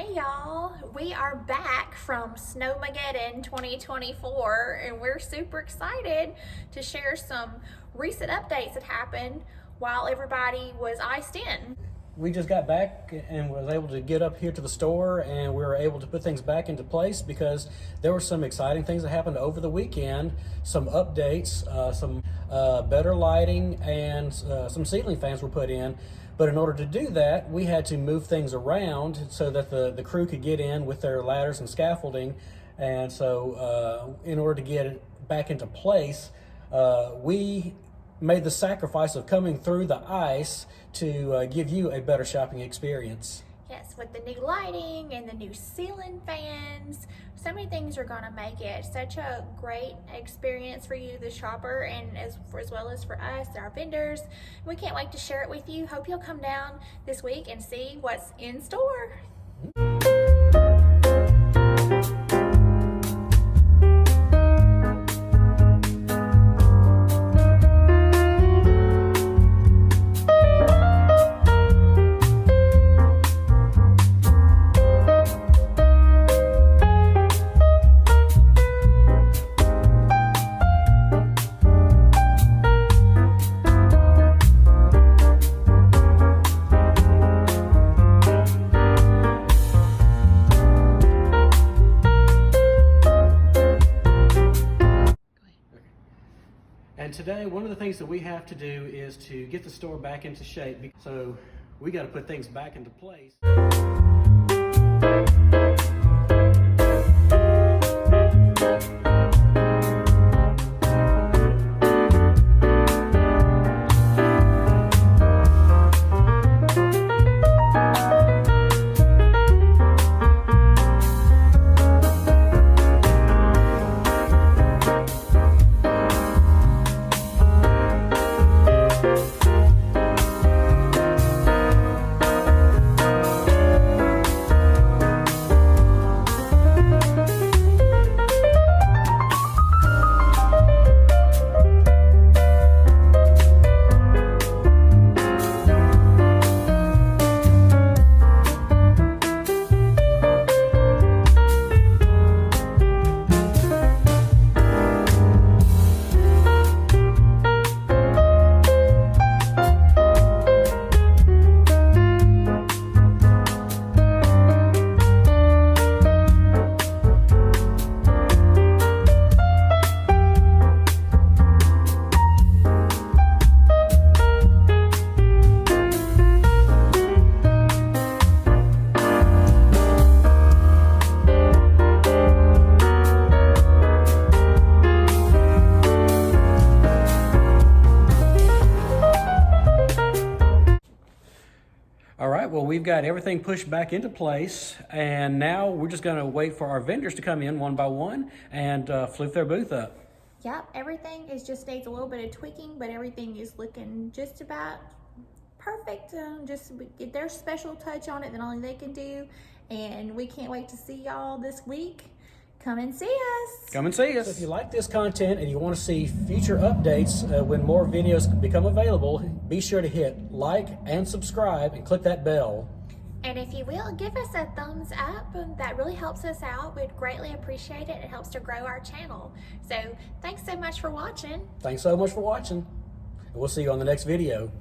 Hey y'all, we are back from Snowmageddon 2024 and we're super excited to share some recent updates that happened while everybody was iced in. We just got back and was able to get up here to the store, and we were able to put things back into place because there were some exciting things that happened over the weekend, some updates, some better lighting, and some ceiling fans were put in. But in order to do that, we had to move things around so that the crew could get in with their ladders and scaffolding. And so in order to get it back into place, we made the sacrifice of coming through the ice to give you a better shopping experience. Yes, with the new lighting and the new ceiling fans, so many things are going to make it such a great experience for you, the shopper, and as well as for us, our vendors. We can't wait to share it with you. Hope you'll come down this week and see what's in store. And today, one of the things that we have to do is to get the store back into shape. So we got to put things back into place. All right, well, we've got everything pushed back into place, and now we're just gonna wait for our vendors to come in one by one and flip their booth up. Yep, everything just needs a little bit of tweaking, but everything is looking just about perfect. Just get their special touch on it that only they can do, and we can't wait to see y'all this week. Come and see us. Come and see us. So if you like this content and you want to see future updates when more videos become available, be sure to hit like and subscribe and click that bell. And if you will, give us a thumbs up. That really helps us out. We'd greatly appreciate it. It helps to grow our channel. So thanks so much for watching. Thanks so much for watching. And we'll see you on the next video.